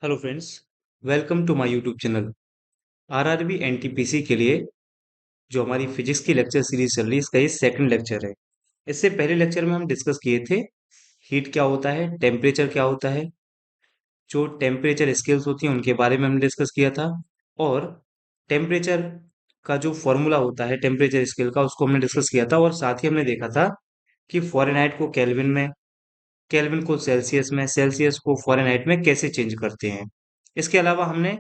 Hello friends, welcome to my YouTube channel. RRB NTPC के लिए जो हमारी फिजिक्स की लेक्चर सीरीज चल रही है, इसका ये सेकंड लेक्चर है। इससे पहले लेक्चर में हम डिस्कस किए थे हीट क्या होता है, टेम्परेचर क्या होता है, जो टेम्परेचर स्केल्स होती हैं उनके बारे में हमने डिस्कस किया था। और टेम्परेचर का जो फॉर्मूला होता है टेम्परेचर स्केल का, उसको हमने डिस्कस किया था। और साथ ही हमने देखा था कि फ़ारेनहाइट को केल्विन में, केल्विन को सेल्सियस में, सेल्सियस को फ़ारेनहाइट में कैसे चेंज करते हैं। इसके अलावा हमने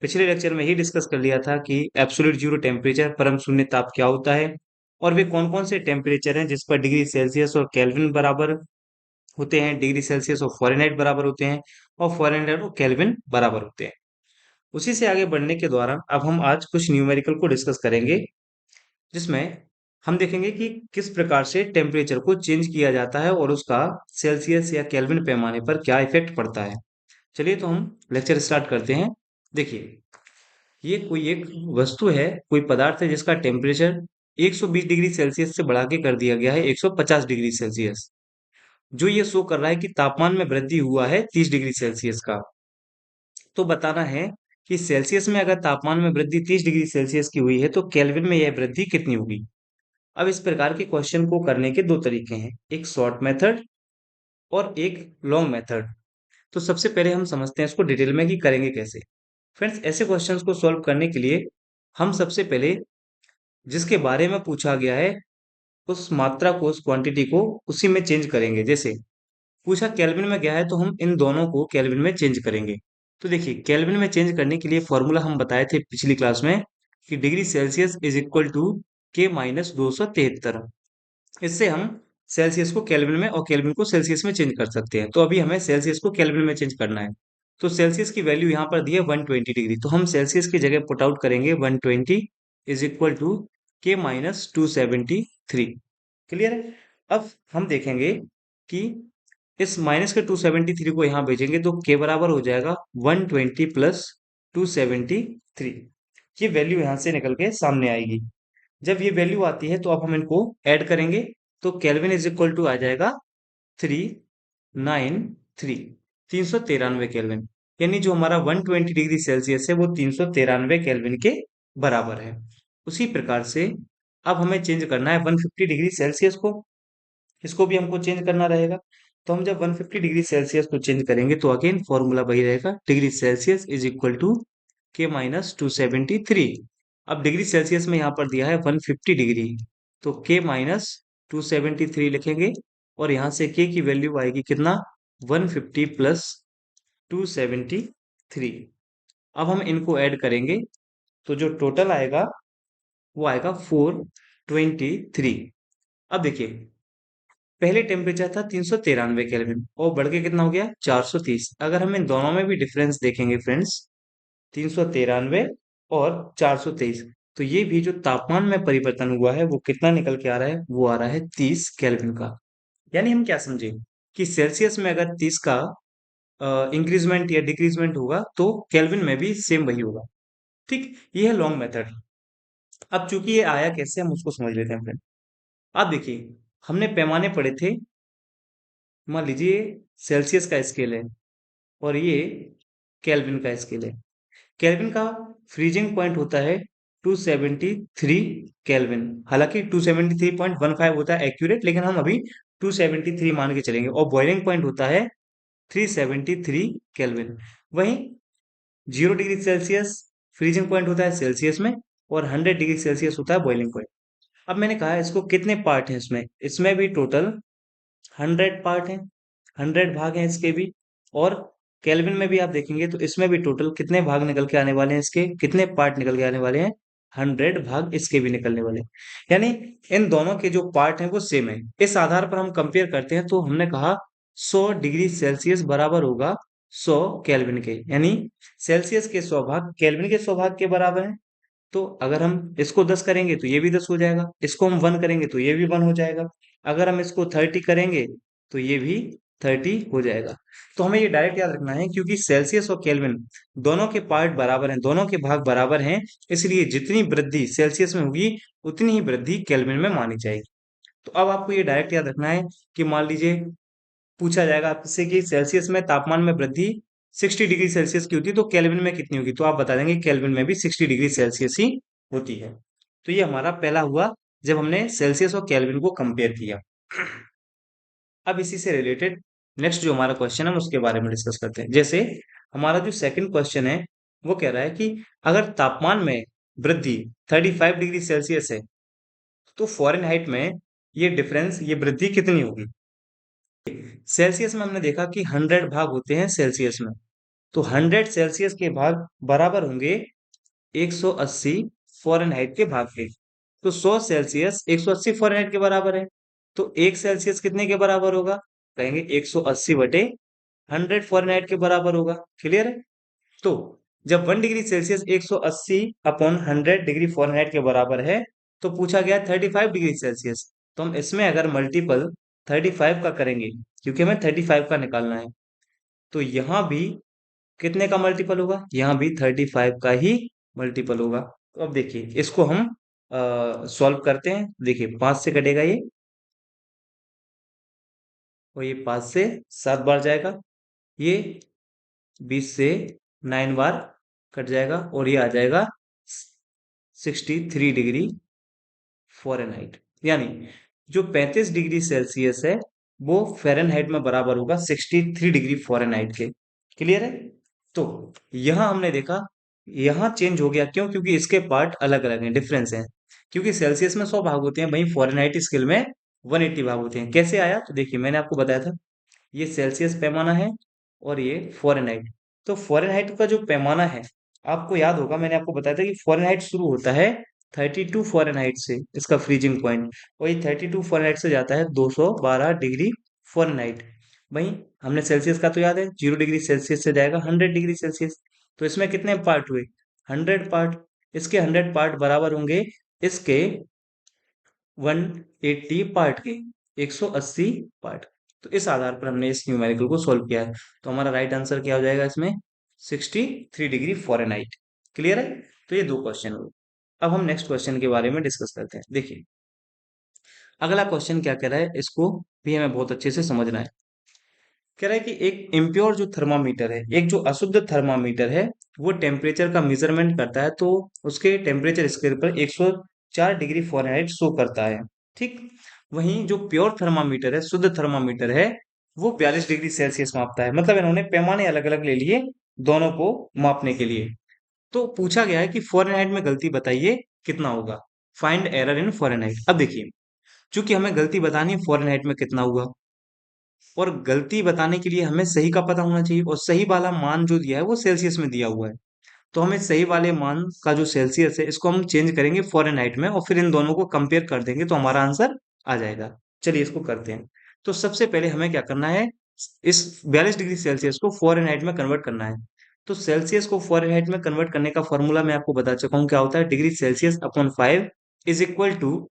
पिछले लेक्चर में ही डिस्कस कर लिया था कि एब्सोल्यूट जीरो टेम्परेचर, परम शून्य ताप क्या होता है, और वे कौन कौन से टेम्परेचर हैं जिस पर डिग्री सेल्सियस और केल्विन बराबर होते हैं, डिग्री सेल्सियस और फ़ारेनहाइट बराबर होते हैं, और फ़ारेनहाइट और केल्विन बराबर होते हैं। उसी से आगे बढ़ने के दौरान अब हम आज कुछ न्यूमेरिकल को डिस्कस करेंगे, जिसमें हम देखेंगे कि किस प्रकार से टेम्परेचर को चेंज किया जाता है और उसका सेल्सियस या केल्विन पैमाने पर क्या इफेक्ट पड़ता है। चलिए तो हम लेक्चर स्टार्ट करते हैं। देखिए, ये कोई एक वस्तु है, कोई पदार्थ है जिसका टेम्परेचर 120 डिग्री सेल्सियस से बढ़ा के कर दिया गया है 150 डिग्री सेल्सियस। जो ये शो कर रहा है कि तापमान में वृद्धि हुआ है 30 डिग्री सेल्सियस का। तो बताना है कि सेल्सियस में अगर तापमान में वृद्धि 30 डिग्री सेल्सियस की हुई है तो केल्विन में यह वृद्धि कितनी होगी। अब इस प्रकार के क्वेश्चन को करने के दो तरीके हैं, एक शॉर्ट मेथड और एक लॉन्ग मेथड। तो सबसे पहले हम समझते हैं इसको डिटेल में कि करेंगे कैसे। फ्रेंड्स, ऐसे क्वेश्चंस को सॉल्व करने के लिए हम सबसे पहले जिसके बारे में पूछा गया है उस मात्रा को, उस क्वांटिटी को उसी में चेंज करेंगे। जैसे पूछा केल्विन में गया है तो हम इन दोनों को केल्विन में चेंज करेंगे। तो देखिए, केल्विन में चेंज करने के लिए फॉर्मूला हम बताए थे पिछली क्लास में कि degree Celsius is equal to K minus 273। इससे हम सेल्सियस को केल्विन में और केल्विन को सेल्सियस में चेंज कर सकते हैं। तो अभी हमें सेल्सियस को केल्विन में चेंज करना है। तो सेल्सियस की वैल्यू यहाँ पर दी है 120 डिग्री, तो हम सेल्सियस की जगह पुट आउट करेंगे 120 is equal to K minus 273। Clear है। अब हम देखेंगे कि इस माइनस के 273 को यहाँ भेजेंगे तो के बराबर हो जाएगा 120 प्लस 273। ये वैल्यू यहाँ से निकल के सामने आएगी। जब ये वैल्यू आती है तो अब हम इनको ऐड करेंगे, तो केल्विन इज इक्वल टू आ जाएगा 393, 393 केल्विन। यानी जो हमारा 120 डिग्री सेल्सियस है वो 393 केल्विन के बराबर है। उसी प्रकार से अब हमें चेंज करना है 150 डिग्री सेल्सियस को, इसको भी हमको चेंज करना रहेगा। तो हम जब 150 डिग्री सेल्सियस को चेंज करेंगे तो अगेन फॉर्मूला वही रहेगा, degree Celsius is equal to K minus 273। अब डिग्री सेल्सियस में यहाँ पर दिया है 150 डिग्री, तो के माइनस 273 लिखेंगे। और यहाँ से के की वैल्यू आएगी कितना, 150 प्लस 273। अब हम इनको ऐड करेंगे तो जो टोटल आएगा वो आएगा 423। अब देखिए, पहले टेम्परेचर था 393 केल्विन और बढ़ के कितना हो गया 430। अगर हम इन दोनों में भी डिफरेंस देखेंगे फ्रेंड्स, 393 और 423, तो ये भी जो तापमान में परिवर्तन हुआ है वो कितना निकल के आ रहा है, वो आ रहा है 30 केल्विन का। यानी हम क्या समझे कि सेल्सियस में अगर 30 का इंक्रीजमेंट या डिक्रीजमेंट होगा तो केल्विन में भी सेम वही होगा। ठीक, ये है लॉन्ग मेथड। अब चूंकि ये आया कैसे हम उसको समझ लेते हैं फ्रेंड। आप देखिए, हमने पैमाने पढ़े थे। मान लीजिए सेल्सियस का स्केल है और ये केल्विन का स्केल है। केल्विन का फ्रीजिंग पॉइंट होता है 273 केल्विन। हालांकि 273.15 होता है एक्यूरेट, लेकिन हम अभी 273 मान के चलेंगे। और बॉइलिंग पॉइंट होता है 373 केल्विन। वहीं 0 डिग्री सेल्सियस फ्रीजिंग पॉइंट होता है सेल्सियस में, और 100 डिग्री सेल्सियस होता है बॉइलिंग पॉइंट। अब मैंने कहा है इसको कितने पार्ट हैं, इसमें इसमें भी टोटल 100 पार्ट हैं, 100 भाग हैं इसके भी। और केल्विन में भी आप देखेंगे तो इसमें भी टोटल कितने भाग निकल के आने वाले हैं, इसके कितने पार्ट निकल के आने वाले हैं, 100 भाग इसके भी निकलने वाले हैं। यानी इन दोनों के जो पार्ट हैं वो सेम है। इस आधार पर हम कंपेयर करते हैं तो हमने कहा 100 डिग्री सेल्सियस बराबर होगा 100 केल्विन के। यानी सेल्सियस के 100 भाग केल्विन के 100 भाग के बराबर है। तो अगर हम इसको 10 करेंगे तो ये भी 10 हो जाएगा, इसको हम 1 करेंगे तो ये भी 1 हो जाएगा, अगर हम इसको 30 करेंगे तो ये भी 30 हो जाएगा। तो हमें ये डायरेक्ट याद रखना है, क्योंकि सेल्सियस और केल्विन दोनों के पार्ट बराबर हैं, दोनों के भाग बराबर हैं, इसलिए जितनी वृद्धि सेल्सियस में होगी उतनी ही वृद्धि केल्विन में मानी जाएगी। तो अब आपको ये डायरेक्ट याद रखना है कि मान लीजिए पूछा जाएगा आपसे कि सेल्सियस में तापमान में वृद्धि 60 डिग्री सेल्सियस की होती है, तो केल्विन में कितनी होगी? तो आप बता देंगे केल्विन में भी 60 डिग्री सेल्सियस ही होती है। तो ये हमारा पहला हुआ जब हमने सेल्सियस और केल्विन को कंपेयर किया। अब इसी से रिलेटेड नेक्स्ट जो हमारा क्वेश्चन है हम उसके बारे में डिस्कस करते हैं। जैसे हमारा जो सेकंड क्वेश्चन है वो कह रहा है कि अगर तापमान में वृद्धि 35 डिग्री सेल्सियस है तो फॉरेनहाइट में ये डिफरेंस, ये वृद्धि कितनी होगी? सेल्सियस में हमने देखा कि 100 भाग होते हैं सेल्सियस में, तो 100 सेल्सियस के भाग बराबर होंगे 180 फ़ारेनहाइट के भाग के। तो 100 सेल्सियस 180 फ़ारेनहाइट के बराबर है। तो 1 सेल्सियस कितने के बराबर होगा? कहेंगे 180 बटे 100 फ़ारेनहाइट के बराबर होगा। क्लियर है? तो जब 1 degree Celsius 180 upon 100 degree Fahrenheit के बराबर है, तो पूछा गया 35 डिग्री सेल्सियस। तो हम इसमें अगर मल्टीपल 35 का करेंगे, क्योंकि हमें 35 का निकालना है, तो यहाँ भी कितने का मल्टीपल होगा? यहाँ भी 35 का ही मल्टीपल होगा। तो अब देखिए इसको हम सॉल्व करते हैं। देखिए 5 से कटेगा ये, और ये 5 से 7 बार जाएगा, ये 20 से 9 बार कट जाएगा, और ये आ जाएगा 63 डिग्री फ़ारेनहाइट। यानी जो 35 डिग्री सेल्सियस है वो फ़ारेनहाइट में बराबर होगा 63 डिग्री फ़ारेनहाइट के। क्लियर है? तो यहाँ हमने देखा, यहाँ चेंज हो गया क्यों? क्योंकि इसके पार्ट अलग अलग हैं, डिफरेंस है। क्योंकि सेल्सियस में 100 भाग होते हैं, वहीं फ़ारेनहाइट स्केल में 180 भाग होते हैं। कैसे आया? तो देखिए मैंने आपको बताया था, ये सेल्सियस पैमाना है और ये फ़ारेनहाइट। तो फ़ारेनहाइट का जो पैमाना है, आपको याद होगा मैंने आपको बताया था कि फ़ारेनहाइट शुरू होता है 32 फ़ारेनहाइट से, इसका फ्रीजिंग पॉइंट, और ये 32 फ़ारेनहाइट से जाता है 212 डिग्री फ़ारेनहाइट। वहीं हमने सेल्सियस का तो याद है, 0 डिग्री सेल्सियस से जाएगा 100 डिग्री सेल्सियस। तो इसमें कितने पार्ट हुए? 100 पार्ट। इसके 100 पार्ट बराबर होंगे इसके 180 पार्ट के, 180 पार्ट। तो इस आधार पर हमने इस न्यूमेरिकल को सॉल्व किया है। तो हमारा राइट आंसर क्या हो जाएगा इसमें? 63 डिग्री फ़ारेनहाइट। क्लियर है? तो ये दो क्वेश्चन हुए। अब हम नेक्स्ट क्वेश्चन के बारे में डिस्कस करते हैं। देखिए अगला क्वेश्चन क्या कह रहा है, इसको भी हमें बहुत अच्छे से समझना है। कह रहा है कि एक इम्प्योर जो थर्मामीटर है, एक जो अशुद्ध थर्मामीटर है, वो टेम्परेचर का मेजरमेंट करता है, तो उसके टेम्परेचर स्केल पर 104 डिग्री फ़ारेनहाइट शो करता है। ठीक। वहीं जो प्योर थर्मामीटर है, शुद्ध थर्मामीटर है, वो 42 डिग्री सेल्सियस मापता है। मतलब इन्होंने पैमाने अलग अलग ले लिए दोनों को मापने के लिए। तो पूछा गया है कि फ़ारेनहाइट में गलती बताइए कितना होगा, फाइंड एरर इन फ़ारेनहाइट। अब देखिए चूंकि हमें गलती बतानी है फ़ारेनहाइट में कितना हुआ, और गलती बताने के लिए हमें सही का पता होना चाहिए, और सही वाला मान जो दिया है वो सेल्सियस में दिया हुआ है। तो हमें सही वाले मान का जो सेल्सियस है इसको हम चेंज करेंगे फ़ारेनहाइट में, और फिर इन दोनों को कंपेयर कर देंगे तो हमारा आंसर आ जाएगा। चलिए इसको करते हैं। तो सबसे पहले हमें क्या करना है, इस 42 डिग्री सेल्सियस को फ़ारेनहाइट में कन्वर्ट करना है। तो सेल्सियस को फ़ारेनहाइट में कन्वर्ट करने का फॉर्मूला मैं आपको बता चुका हूँ, क्या होता है? Degree Celsius upon 5 is equal two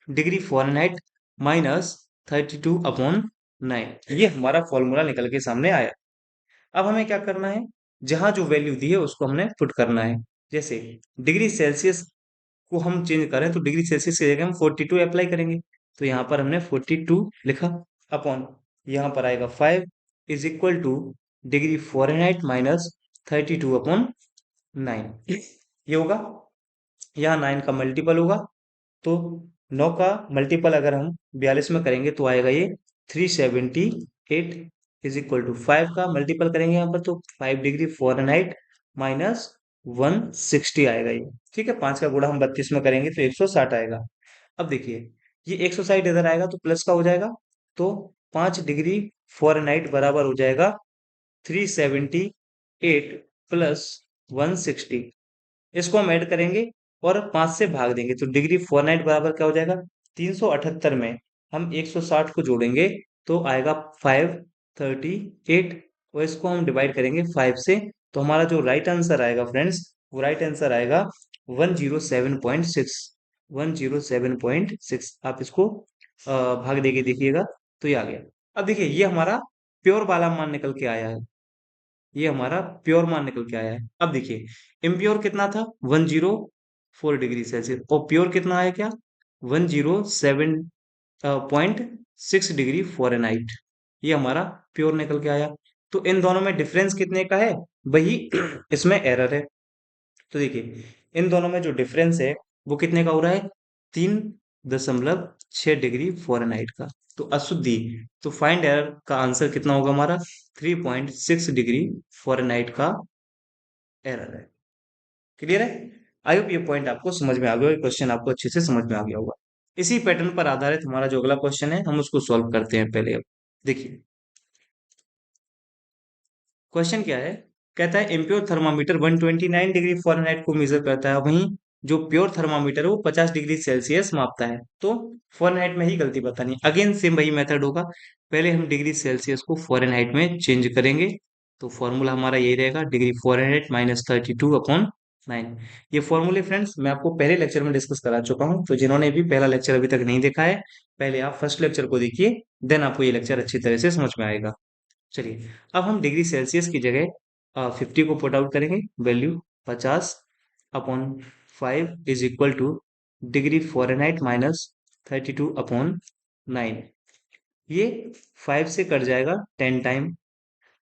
degree Fahrenheit minus 32 upon 9। ये हमारा फॉर्मूला निकल के सामने आया। अब हमें क्या करना है, जहां जो वैल्यू दी है उसको हमने पुट करना है। जैसे डिग्री सेल्सियस को हम चेंज करें तो डिग्री सेल्सियस की जगह हम 42 अप्लाई करेंगे। तो यहाँ पर हमने 42 लिखा, अपॉन यहाँ पर आएगा 5 is equal two degree Fahrenheit minus 32 upon 9। ये होगा, यहाँ 9 का मल्टीपल होगा, तो 9 का मल्टीपल अगर हम 42 में करेंगे तो आएगा ये 378 इज इक्वल टू 5 का मल्टीपल करेंगे यहाँ पर, तो 5 डिग्री फ़ारेनहाइट माइनस 160 आएगा ये। ठीक है, 5 का गुणा हम 32 में करेंगे तो 160 आएगा। अब देखिए ये 160 इधर आएगा तो प्लस का हो जाएगा, तो 5 डिग्री फ़ारेनहाइट बराबर हो जाएगा 378 प्लस 160। इसको हम ऐड करेंगे और 5 से भाग देंगे, तो डिग्री फ़ारेनहाइट बराबर क्या हो जाएगा? 378 में हम 160 को जोड़ेंगे तो आएगा 538, और इसको हम डिवाइड करेंगे 5 से, तो हमारा जो राइट आंसर आएगा फ्रेंड्स, वो राइट आंसर आएगा 107.6। 107.6 आप इसको भाग देके देखिएगा तो ये आ गया। अब देखिए ये हमारा प्योर वाला मान निकल के आया है, ये हमारा प्योर मान निकल के आया है। अब देखिए इम्प्योर कितना था? 104 डिग्री सेल्सियस, और प्योर कितना आया? क्या? 107.6 डिग्री फ़ारेनहाइट। ये हमारा प्योर निकल के आया। तो इन दोनों में डिफरेंस कितने का है, वही इसमें एरर है। तो देखिए इन दोनों में जो डिफरेंस है वो कितने का हो रहा है, 3.6 डिग्री फ़ारेनहाइट का। तो अशुद्धि, तो फाइंड एरर का आंसर कितना होगा हमारा, 3.6 डिग्री फ़ारेनहाइट का एरर है। क्लियर है? आई होप ये पॉइंट आपको समझ में आ गया, क्वेश्चन आपको अच्छे से समझ में आ गया होगा। इसी पैटर्न पर आधारित हमारा जो अगला क्वेश्चन है हम उसको सॉल्व करते हैं पहले। अब देखिए क्वेश्चन क्या है, कहता है इम्प्योर थर्मामीटर 129 डिग्री फ़ारेनहाइट को मेजर करता है, वहीं जो प्योर थर्मामीटर है वो 50 डिग्री सेल्सियस मापता है। तो फ़ारेनहाइट में ही गलती बतानी है। अगेन सेम वही मेथड होगा, पहले हम डिग्री सेल्सियस को फ़ारेनहाइट में चेंज करेंगे। तो फॉर्मूला हमारा यही रहेगा, डिग्री फ़ारेनहाइट माइनस 32/9। ये फॉर्मूले फ्रेंड्स मैं आपको पहले लेक्चर में डिस्कस करा चुका हूँ, तो जिन्होंने भी पहला लेक्चर अभी तक नहीं देखा है, पहले आप फर्स्ट लेक्चर को देखिए, देन आपको ये लेक्चर अच्छी तरह से समझ में आएगा। चलिए अब हम डिग्री सेल्सियस की जगह 50 को पुट आउट करेंगे, value 50/5 is equal two degree Fahrenheit minus 32/9। ये 5 से कट जाएगा 10 टाइम,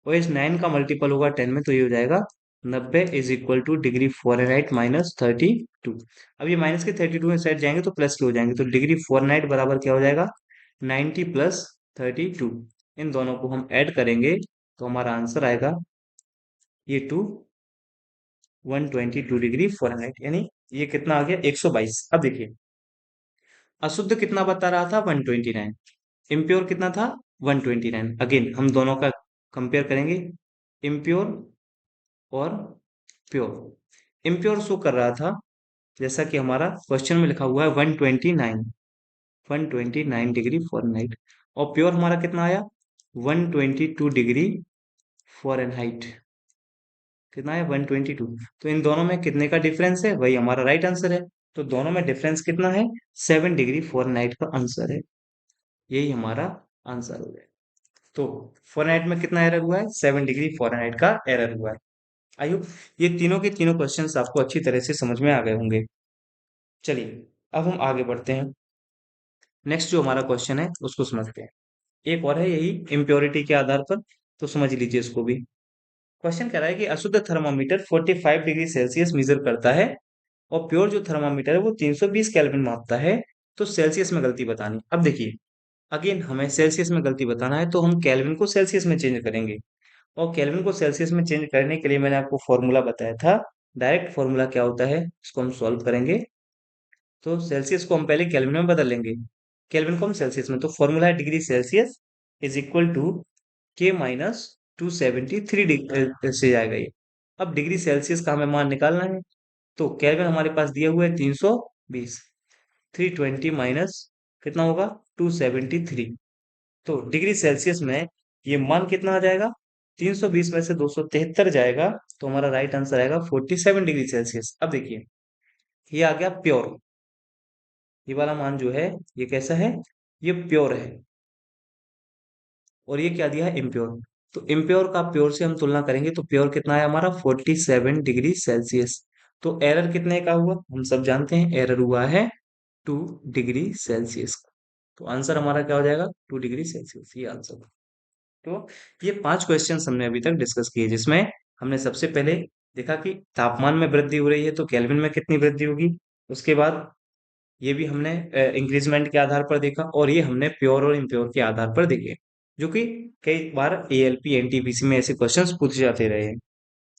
और इस 9 का मल्टीपल होगा 10 में, तो ये हो जाएगा 90 is equal two degree Fahrenheit minus 32। अब ये माइनस के 32 में साइड जाएंगे तो प्लस के हो जाएंगे, तो डिग्री फ़ारेनहाइट बराबर क्या हो जाएगा, 90 प्लस 32। इन दोनों को हम ऐड करेंगे तो हमारा आंसर आएगा ये 122 डिग्री फ़ारेनहाइट, यानी ये कितना आ गया, 122। अब देखिए अशुद्ध कितना बता रहा था, 129। इम्प्योर कितना था, 129। अगेन हम दोनों का कंपेयर करेंगे, इम्प्योर और प्योर। इम्प्योर शो कर रहा था, जैसा कि हमारा क्वेश्चन में लिखा हुआ है, 129 डिग्री फ़ारेनहाइट, और प्योर हमारा कितना आया, 122 डिग्री फ़ारेनहाइट। कितना है, 122। तो इन दोनों में कितने का डिफरेंस है, वही हमारा राइट आंसर है। तो दोनों में डिफरेंस कितना है, 7 डिग्री फ़ारेनहाइट का आंसर है। यही हमारा आंसर हो गया। तो फ़ारेनहाइट में कितना एरर हुआ है, 7 डिग्री फ़ारेनहाइट का एरर हुआ है। आई होप ये तीनों के तीनों क्वेश्चंस आपको अच्छी तरह से समझ में आ गए होंगे। चलिए अब हम आगे बढ़ते हैं, नेक्स्ट जो हमारा क्वेश्चन है उसको समझते हैं। एक और है यही इम्प्योरिटी के आधार पर, तो समझ लीजिए इसको भी। क्वेश्चन कह रहा है कि अशुद्ध थर्मामीटर 45 डिग्री सेल्सियस मेजर करता है, और प्योर जो थर्मामीटर है वो 320 केल्विन मापता है, तो सेल्सियस में गलती बतानी। अब देखिए अगेन हमें सेल्सियस में गलती बताना है, तो हम केल्विन को सेल्सियस में चेंज करेंगे, और केल्विन को सेल्सियस में चेंज करने के लिए मैंने आपको फॉर्मूला बताया था। डायरेक्ट फॉर्मूला क्या होता है, इसको हम सॉल्व करेंगे। तो सेल्सियस को हम पहले केल्विन में बदल लेंगे, केल्विन को हम सेल्सियस में, तो फॉर्मूला है degree Celsius is equal to K minus 273 degree से जाएगा ये। अब डिग्री सेल्सियस का हमें मान निकालना है, तो केल्विन हमारे पास दिया हुआ है 320, 320 माइनस कितना होगा, 273। तो डिग्री सेल्सियस में ये मान कितना आ जाएगा, 320 में से 273 जाएगा, तो हमारा राइट आंसर आएगा 47 डिग्री सेल्सियस। अब देखिए ये आ गया प्योर, ये वाला मान जो है ये कैसा है, ये प्योर है, और ये क्या दिया है, इम्प्योर। तो इम्प्योर का प्योर से हम तुलना करेंगे, तो प्योर कितना है हमारा, 47 डिग्री सेल्सियस। तो एरर कितने का हुआ, हम सब जानते हैं, एरर हुआ है 2 डिग्री सेल्सियस का। तो आंसर हमारा क्या हो जाएगा, 2 डिग्री सेल्सियस, ये आंसर। तो ये 5 क्वेश्चन हमने अभी तक डिस्कस किए, जिसमें हमने सबसे पहले देखा कि तापमान में वृद्धि हो रही है तो केल्विन में कितनी वृद्धि होगी। उसके बाद ये भी हमने इंक्रीजमेंट के आधार पर देखा, और ये हमने प्योर और इम्प्योर के आधार पर देखे, जो कि कई बार एएलपी एनटीपीसी में ऐसे क्वेश्चंस पूछे जाते रहे हैं।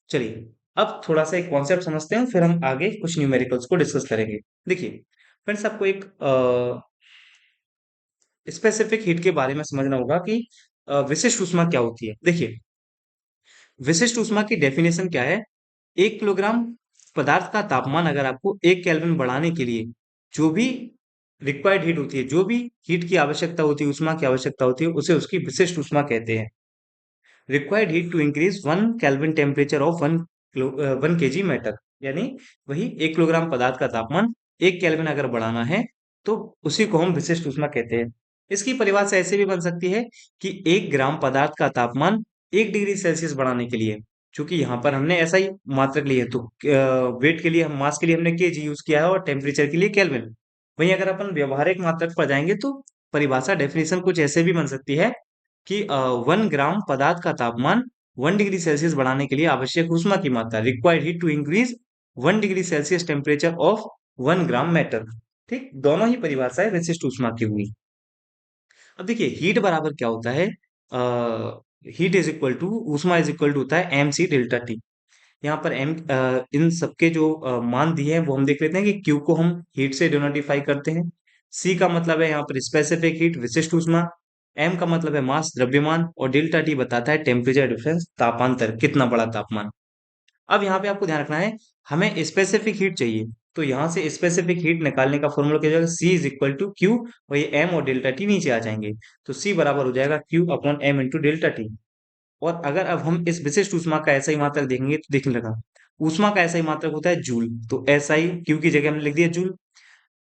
चलिए अब थोड़ा सा एक कॉन्सेप्ट समझते हैं, फिर हम आगे कुछ न्यूमेरिकल्स को डिस्कस करेंगे। देखिए फ्रेंड्स आपको एक स्पेसिफिक हीट के बारे में समझना होगा कि विशिष्ट ऊष्मा क्या होती है। देखिए विशिष्ट ऊष्मा की डेफिनेशन क्या है, 1 किलोग्राम पदार्थ का तापमान अगर आपको 1 केल्विन बढ़ाने के लिए जो भी रिक्वायर्ड हीट होती है, जो भी हीट की आवश्यकता होती है, ऊष्मा की आवश्यकता होती है, उसे उसकी विशिष्ट ऊष्मा कहते हैं। Required heat to increase 1 kelvin temperature of 1 KG matter, यानी वही 1 किलोग्राम पदार्थ का तापमान 1 केल्विन अगर बढ़ाना है तो उसी को हम विशिष्ट ऊष्मा कहते हैं। इसकी परिभाषा ऐसे भी बन सकती है कि 1 ग्राम पदार्थ का तापमान 1 डिग्री सेल्सियस बढ़ाने के लिए, क्योंकि यहाँ पर हमने ऐसा ही मात्रक लिए है, तो वेट के लिए हम, मास के लिए हमने केजी यूज किया है और टेम्परेचर के लिए केल्विन। वहीं अगर अपन व्यवहारिक मात्रक पर जाएंगे तो परिभाषा डेफिनेशन कुछ ऐसे भी बन सकती है कि 1 ग्राम पदार्थ का तापमान 1 डिग्री सेल्सियस बढ़ाने के लिए आवश्यक ऊष्मा की मात्रा, required heat to increase 1 degree Celsius temperature of 1 gram metal. ठीक, दोनों ही परिभाषाएं विशिष्ट ऊष्मा की हुई। अब देखिए हीट बराबर क्या होता है, हीट इज इक्वल टू, ऊष्मा इज इक्वल टू होता है एम सी डेल्टा टी। यहाँ पर एम, इन सबके जो मान दिए हैं वो हम देख लेते हैं कि क्यू को हम हीट से डिनोटिफाई करते हैं, सी का मतलब है यहाँ पर स्पेसिफिक हीट विशिष्ट ऊष्मा, एम का मतलब है मास द्रव्यमान, और डेल्टा टी बताता है टेम्परेचर डिफरेंस तापांतर, कितना बड़ा तापमान। अब यहाँ पे आपको ध्यान रखना है, हमें स्पेसिफिक हीट चाहिए, तो यहाँ से स्पेसिफिक हीट निकालने का फॉर्मूला क्या हो जाएगा, सी इज इक्वल टू क्यू, और ये एम और डेल्टा टी नीचे आ जाएंगे, तो सी बराबर हो जाएगा Q upon M into delta T. और अगर अब हम इस विशिष्ट ऊष्मा का ऐसा ही मात्रक देखेंगे तो देखने लगा, ऊष्मा का ऐसा ही मात्रक होता है जूल, तो ऐसा ही क्यू की जगह हमने लिख दिया जूल।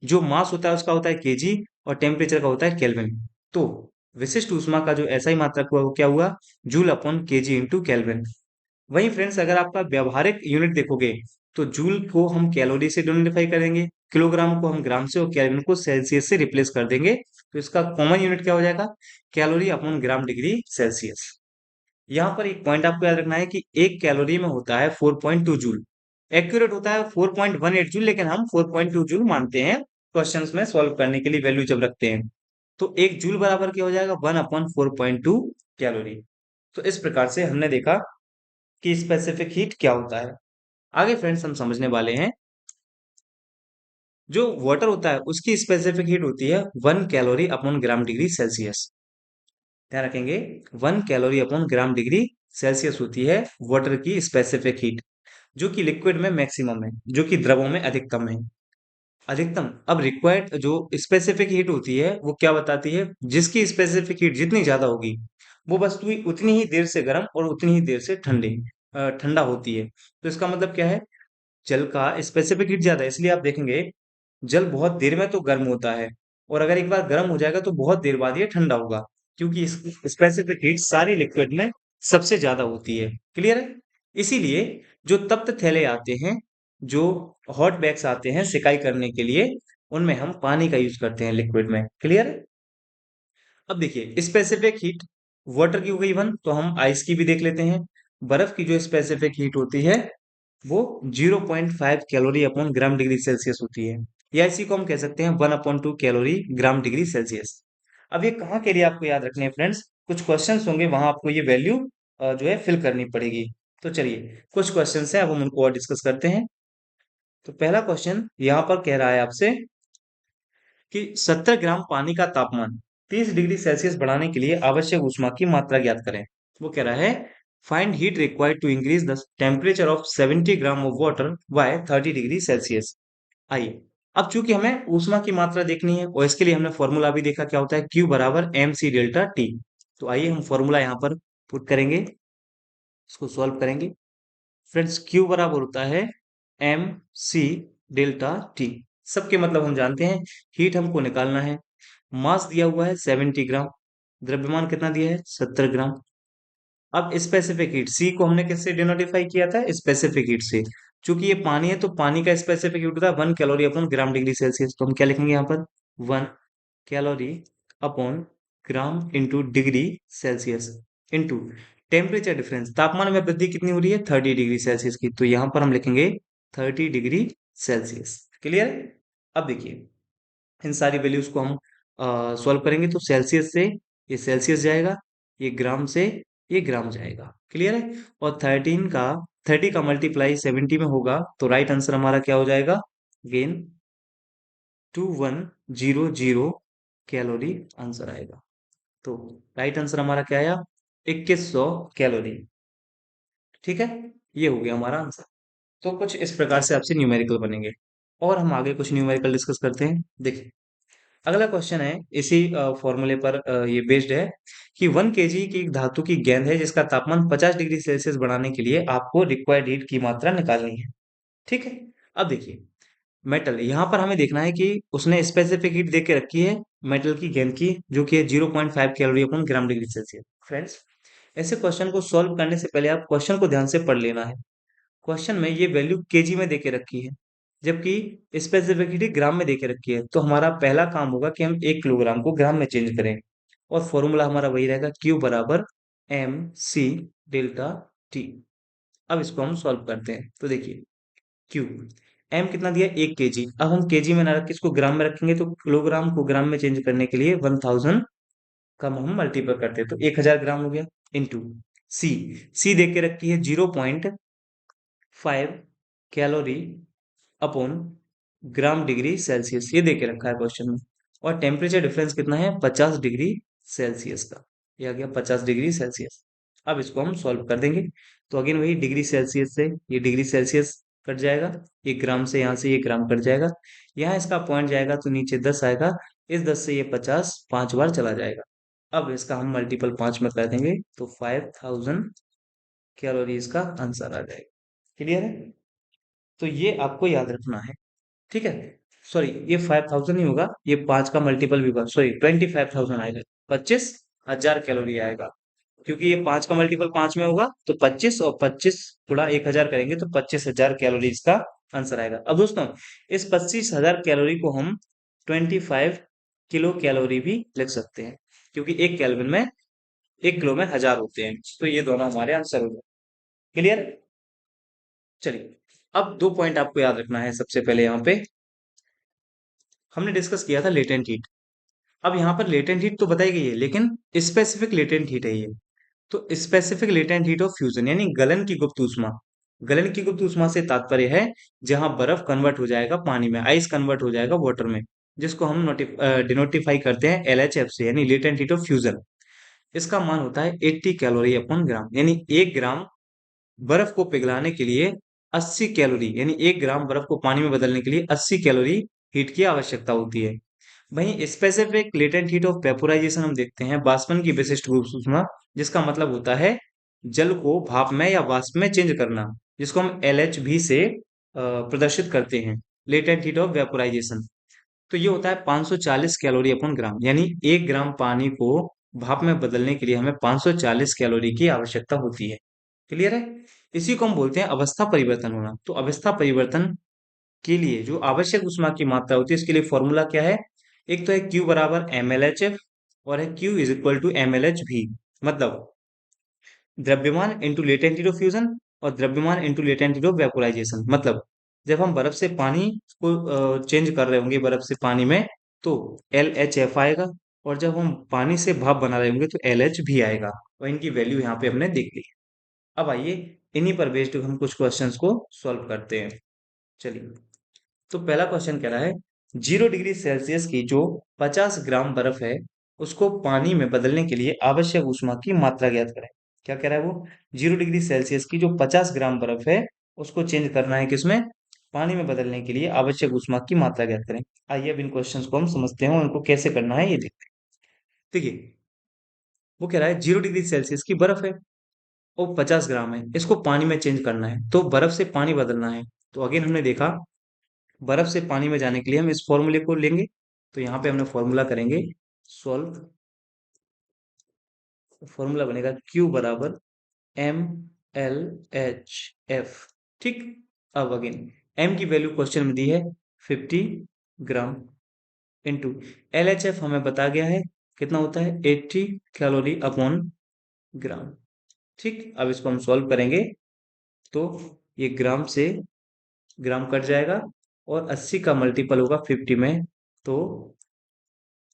जो मास होता है उसका होता है केजी, और टेम्परेचर का होता है केल्विन। तो विशिष्ट ऊष्मा का जो ऐसा ही मात्रक हुआ वो क्या हुआ, joule upon KG into kelvin. वहीं फ्रेंड्स अगर आपका व्यवहारिक यूनिट देखोगे, तो जूल को हम कैलोरी से डिनोटिफाई करेंगे, किलोग्राम को हम ग्राम से, और केल्विन को सेल्सियस से रिप्लेस कर देंगे, तो इसका कॉमन यूनिट क्या हो जाएगा, calorie upon gram degree Celsius. यहाँ पर एक पॉइंट आपको याद रखना है कि एक कैलोरी में होता है 4.2 जूल, एक्यूरेट होता है 4.18 जूल, लेकिन हम 4.2 जूल मानते हैं क्वेश्चंस में सॉल्व करने के लिए वैल्यू जब रखते हैं। तो एक जूल बराबर क्या हो जाएगा, 1/4.2 कैलोरी। तो इस प्रकार से हमने देखा कि स्पेसिफिक हीट क्या होता है। आगे फ्रेंड्स हम समझने वाले हैं, जो वाटर होता है उसकी स्पेसिफिक हीट होती है 1 calorie upon gram degree Celsius. ध्यान रखेंगे, 1 calorie upon gram degree Celsius होती है वाटर की स्पेसिफिक हीट, जो कि लिक्विड में मैक्सिमम है, जो कि द्रवों में अधिकतम है। अधिकतम, अब रिक्वायर्ड जो स्पेसिफिक हीट होती है वो क्या बताती है, जिसकी स्पेसिफिक हीट जितनी ज्यादा होगी वो वस्तु उतनी ही देर से गर्म और उतनी ही देर से ठंडा होती है। तो इसका मतलब क्या है, जल का स्पेसिफिक हीट ज्यादा है, इसलिए आप देखेंगे जल बहुत देर में तो गर्म होता है, और अगर एक बार गर्म हो जाएगा तो बहुत देर बाद ये ठंडा होगा, क्योंकि स्पेसिफिक हीट सारी लिक्विड में सबसे ज्यादा होती है। क्लियर है? इसीलिए जो तप्त थैले आते हैं, जो हॉट बैग्स आते हैं सिकाई करने के लिए, उनमें हम पानी का यूज करते हैं लिक्विड में। क्लियर है? अब देखिए स्पेसिफिक हीट वाटर की हो गई वन, तो हम आइस की भी देख लेते हैं। बर्फ की जो स्पेसिफिक हीट होती है वो 0.5 calorie upon gram degree Celsius होती है, या इसी को हम कह सकते हैं 1/2 कैलोरी ग्राम डिग्री सेल्सियस। अब ये कहाँ के लिए आपको याद रखने हैं फ्रेंड्स, कुछ क्वेश्चंस होंगे वहां आपको ये वैल्यू जो है फिल करनी पड़ेगी। तो चलिए कुछ क्वेश्चंस हैं, अब हम उनको और डिस्कस करते हैं। तो पहला क्वेश्चन यहाँ पर कह रहा है आपसे कि 70 ग्राम पानी का तापमान 30 डिग्री सेल्सियस बढ़ाने के लिए आवश्यक ऊष्मा की मात्रा ज्ञात करें। वो कह रहा है find heat required to increase the temperature of 70 gram of water by 30 degree Celsius. आइए, अब चूंकि हमें ऊष्मा की मात्रा देखनी है और इसके लिए हमने फॉर्मूला भी देखा क्या होता है, Q बराबर एम सी डेल्टा टी। तो आइए हम फॉर्मूला यहाँ पर पुट करेंगे, इसको सॉल्व करेंगे। फ्रेंड्स Q बराबर होता है एम सी डेल्टा टी। सबके मतलब हम जानते हैं, हीट हमको निकालना है, मास दिया हुआ है 70 ग्राम, द्रव्यमान कितना दिया है 70 ग्राम। अब स्पेसिफिक हीट सी को हमने किससे डिनोटिफाई किया था, स्पेसिफिक हीट से। चूंकि ये पानी है तो पानी का स्पेसिफिक हीट होता है 1 calorie upon gram degree Celsius, तो हम क्या लिखेंगे यहाँ पर 1 calorie upon gram into degree Celsius into temperature difference, तापमान में वृद्धि कितनी हो रही है 30 डिग्री सेल्सियस की, तो यहाँ पर हम लिखेंगे 30 डिग्री सेल्सियस। क्लियर है? अब देखिए इन सारी वैल्यूज को हम सॉल्व करेंगे, तो सेल्सियस से ये सेल्सियस जाएगा, ये ग्राम से ये ग्राम जाएगा। क्लियर है? और 30 का मल्टीप्लाई 70 में होगा, तो राइट आंसर हमारा क्या हो जाएगा, गेन 2100 कैलोरी आंसर आएगा। तो राइट आंसर हमारा क्या आया, 2100 कैलोरी। ठीक है, ये हो गया हमारा आंसर। तो कुछ इस प्रकार से आपसे न्यूमेरिकल बनेंगे, और हम आगे कुछ न्यूमेरिकल डिस्कस करते हैं। देखिए अगला क्वेश्चन है इसी फॉर्मूले पर ये बेस्ड है कि 1 केजी की एक धातु की गेंद है जिसका तापमान 50 डिग्री सेल्सियस बढ़ाने के लिए आपको रिक्वायर्ड हीट की मात्रा निकालनी है। ठीक है, अब देखिए मेटल, यहाँ पर हमें देखना है कि उसने स्पेसिफिक हीट दे के रखी है मेटल की गेंद की, जो कि है 0.5 calorie upon gram degree Celsius. Friends ऐसे क्वेश्चन को सॉल्व करने से पहले आप क्वेश्चन को ध्यान से पढ़ लेना है। क्वेश्चन में ये वैल्यू केजी में देके रखी है, जबकि स्पेसिफिसिटी ग्राम में देके रखी है, तो हमारा पहला काम होगा कि हम 1 किलोग्राम को ग्राम में चेंज करें, और फॉर्मूला हमारा वही रहेगा Q बराबर एम सी डेल्टा टी। अब इसको हम सॉल्व करते हैं, तो देखिए क्यू, एम कितना दिया 1 kg। अब हम केजी में ना रख के इसको ग्राम में रखेंगे, तो किलोग्राम को ग्राम में चेंज करने के लिए 1000 का हम मल्टीपल करते हैं, तो 1000 ग्राम हो गया। इंटू सी, सी देख के रखी है 0.5 calorie upon gram degree Celsius, ये देके रखा है क्वेश्चन में। और टेम्परेचर डिफरेंस कितना है 50 डिग्री सेल्सियस का, ये आ गया 50 डिग्री सेल्सियस। अब इसको हम सॉल्व कर देंगे, तो अगेन वही डिग्री सेल्सियस से ये डिग्री सेल्सियस कट जाएगा, ये ग्राम से यहाँ से ये ग्राम कट जाएगा, यहाँ इसका पॉइंट जाएगा तो नीचे 10 आएगा, इस 10 से ये 50 5 बार चला जाएगा। अब इसका हम मल्टीपल 5 में कर देंगे, तो 5000 कैलोरीज का आंसर आ जाएगा। क्लियर है? तो ये आपको याद रखना है, ठीक है। सॉरी, ये 5000 नहीं होगा, ये 5 का मल्टीपल भी होगा, सॉरी 25,000 आएगा, 25,000 कैलोरी आएगा, क्योंकि ये 5 का मल्टीपल 5 में होगा, तो 25 और 25 गुणा 1000 करेंगे तो 25,000 कैलोरीज का आंसर आएगा। अब दोस्तों, इस 25,000 कैलोरी को हम 25 किलो कैलोरी भी लिख सकते हैं, क्योंकि 1 केल्विन में 1 किलो में 1000 होते हैं, तो ये दोनों हमारे आंसर हो गए। क्लियर? चलिए, अब 2 पॉइंट आपको याद रखना है। सबसे पहले यहाँ पे हमने डिस्कस किया था लेटेंट हीट। अब यहाँ पर लेटेंट हीट तो बताई गई है, लेकिन स्पेसिफिक लेटेंट हीट है ये। तो specific latent heat of fusion यानी गलन की गुप्त ऊष्मा। गलन की गुप्त ऊष्मा से तात्पर्य है जहां बर्फ कन्वर्ट हो जाएगा पानी में, आइस कन्वर्ट हो जाएगा वाटर में, जिसको हम डिनोटिफाई करते हैं LHF से, यानी लेटेंट हीट ऑफ फ्यूजन। इसका मान होता है 80 कैलोरी अपॉन ग्राम, यानी 1 ग्राम बर्फ को पिघलाने के लिए 80 कैलोरी, यानी 1 ग्राम बर्फ को पानी में बदलने के लिए 80 कैलोरी हीट की आवश्यकता होती है। वहीं specific latent heat of vaporisation हम देखते हैं बाष्पन की विशिष्ट गुप्त ऊष्मा, जिसका मतलब होता है जल को भाप में या वाष्प में चेंज करना, जिसको हम LHV से प्रदर्शित करते हैं, लेटेंट हीट ऑफ वेपोराइजेशन। तो ये होता है 540 कैलोरी अपॉन ग्राम, यानी 1 ग्राम पानी को भाप में बदलने के लिए हमें 540 कैलोरी की आवश्यकता होती है। क्लियर है? इसी को हम बोलते हैं अवस्था परिवर्तन होना। तो अवस्था परिवर्तन के लिए जो आवश्यक ऊष्मा की मात्रा होती है, इसके लिए फॉर्मूला क्या है? एक तो है Q बराबर MLHF, और है Q is equal to MLHV। मतलब द्रव्यमान into latent heat of fusion और द्रव्यमान into latent heat of vaporisation. मतलब जब हम बर्फ से पानी को चेंज कर रहे होंगे, बर्फ से पानी में, तो LHF आएगा, और जब हम पानी से भाप बना रहे होंगे तो LH भी आएगा, और इनकी वैल्यू यहाँ पे हमने देख ली। अब आइए इन्हीं पर बेस्ड हम कुछ क्वेश्चंस को सॉल्व करते हैं। चलिए, तो पहला क्वेश्चन कह रहा है 0 डिग्री सेल्सियस की जो 50 ग्राम बर्फ है, उसको पानी में बदलने के लिए आवश्यक ऊष्मा की मात्रा ज्ञात करें। क्या कह रहा है वो? 0 डिग्री सेल्सियस की जो 50 ग्राम बर्फ है, उसको चेंज करना है किसमें? पानी में बदलने के लिए आवश्यक ऊष्मा की मात्रा ज्ञात करें। आइए अब इन क्वेश्चंस को हम समझते हैं और इनको कैसे करना है ये देखते हैं। देखिए, वो कह रहा है 0 डिग्री सेल्सियस की बर्फ है और 50 ग्राम है, इसको पानी में चेंज करना है, तो बर्फ से पानी बदलना है। तो अगेन हमने देखा, बर्फ से पानी में जाने के लिए हम इस फॉर्मूले को लेंगे, तो यहाँ पे हमने फॉर्मूला करेंगे सॉल्व। फॉर्मूला बनेगा Q बराबर MLHF। ठीक। अब अगेन M की वैल्यू क्वेश्चन में दी है 50 ग्राम, इंटू LHF हमें बता गया है कितना होता है 80 कैलोरी अपॉन ग्राम। ठीक। अब इसको हम सॉल्व करेंगे, तो ये ग्राम से ग्राम कट जाएगा, और 80 का मल्टीपल होगा 50 में, तो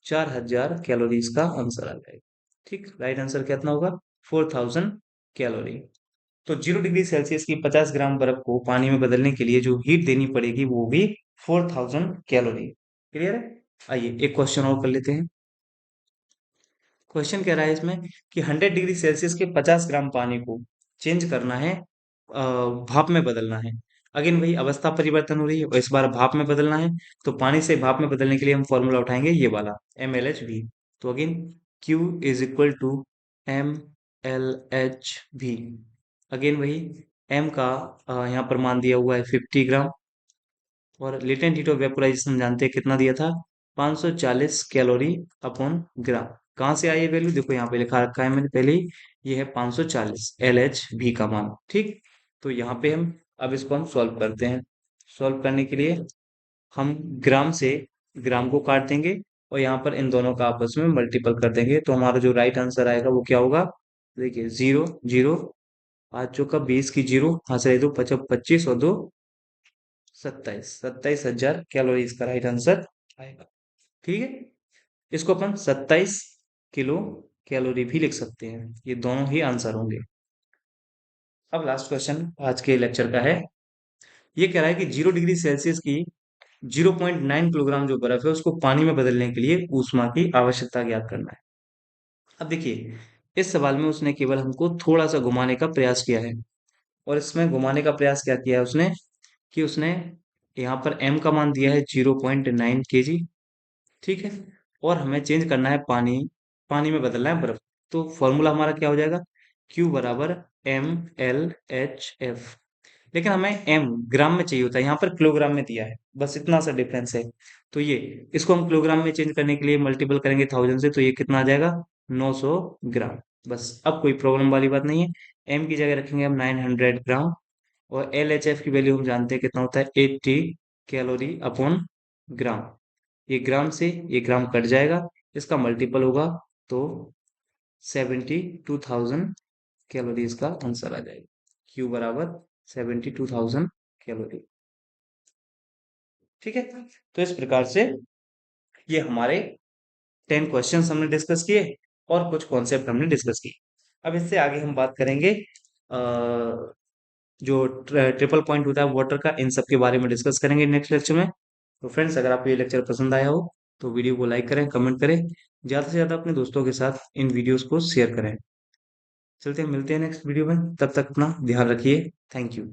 4000 कैलोरीज का आंसर आ जाएगा। ठीक। राइट आंसर कितना होगा? 4000 कैलोरी। तो 0 डिग्री सेल्सियस की 50 ग्राम बर्फ को पानी में बदलने के लिए जो हीट देनी पड़ेगी वो भी 4000 कैलोरी। क्लियर है? आइए एक क्वेश्चन और कर लेते हैं। क्वेश्चन कह रहा है इसमें कि 100 डिग्री सेल्सियस के 50 ग्राम पानी को चेंज करना है, भाप में बदलना है। अगेन वही अवस्था परिवर्तन हो रही है, और इस बार भाप में बदलना है। तो पानी से भाप में बदलने के लिए हम फॉर्मूला उठाएंगे ये वाला MLHV। तो again Q is equal to MLHV। Again वही M का यहाँ पर मान दिया हुआ है 50 ग्राम, और लेटेंट हीट ऑफ वेपोराइजेशन जानते हैं कितना दिया था? 540 कैलोरी अपॉन ग्राम। कहाँ से आई है वैल्यू? देखो यहाँ पे लिखा रखा है मैंने पहले ही, ये है 540 LHV का मान। ठीक। तो यहाँ पे हम अब इसको हम सॉल्व करते हैं। सॉल्व करने के लिए हम ग्राम से ग्राम को काट देंगे, और यहाँ पर इन दोनों का आपस में मल्टीपल कर देंगे, तो हमारा जो राइट आंसर आएगा वो क्या होगा? देखिए 0 0 पाँच चौका 20 की जीरो, हाँ से दो पचप 25 और दो 27, 27,000 कैलोरी इसका राइट आंसर आएगा। ठीक है, इसको अपन 27 किलो कैलोरी भी लिख सकते हैं, ये दोनों ही आंसर होंगे। अब लास्ट क्वेश्चन आज के लेक्चर का है, ये कह रहा है कि 0 डिग्री सेल्सियस की 0.9 किलोग्राम जो बर्फ है उसको पानी में बदलने के लिए ऊष्मा की आवश्यकता ज्ञात करना है। अब देखिए, इस सवाल में उसने केवल हमको थोड़ा सा घुमाने का प्रयास किया है, और इसमें घुमाने का प्रयास क्या किया है उसने, कि उसने यहाँ पर m का मान दिया है 0.9 kg। ठीक है, और हमें चेंज करना है पानी, पानी में बदलना है बर्फ। तो फॉर्मूला हमारा क्या हो जाएगा, Q बराबर MLHF। लेकिन हमें m ग्राम में चाहिए होता है, यहाँ पर किलोग्राम में दिया है, बस इतना सा डिफरेंस है। तो ये, इसको हम किलोग्राम में चेंज करने के लिए मल्टीपल करेंगे 1000 से, तो ये कितना आ जाएगा, 900 ग्राम। बस अब कोई प्रॉब्लम वाली बात नहीं है, m की जगह रखेंगे हम 900 ग्राम, और LHF की वैल्यू हम जानते हैं कितना होता है, 80 कैलोरी अपॉन ग्राम। ये ग्राम से ये ग्राम कट जाएगा, इसका मल्टीपल होगा, तो 72,000 कैलोरी इसका आंसर आ जाएगा। Q बराबर 72,000 कैलोरी। ठीक है, तो इस प्रकार से ये हमारे 10 क्वेश्चंस हमने डिस्कस किए, और कुछ कॉन्सेप्ट हमने डिस्कस किए। अब इससे आगे हम बात करेंगे जो ट्रिपल पॉइंट होता है वाटर का, इन सब के बारे में डिस्कस करेंगे नेक्स्ट लेक्चर में। तो फ्रेंड्स, अगर आपको ये लेक्चर पसंद आया हो तो वीडियो को लाइक करें, कमेंट करें, ज़्यादा से ज़्यादा अपने दोस्तों के साथ इन वीडियोस को शेयर करें। चलते हैं, मिलते हैं नेक्स्ट वीडियो में, तब तक अपना ध्यान रखिए। Thank you.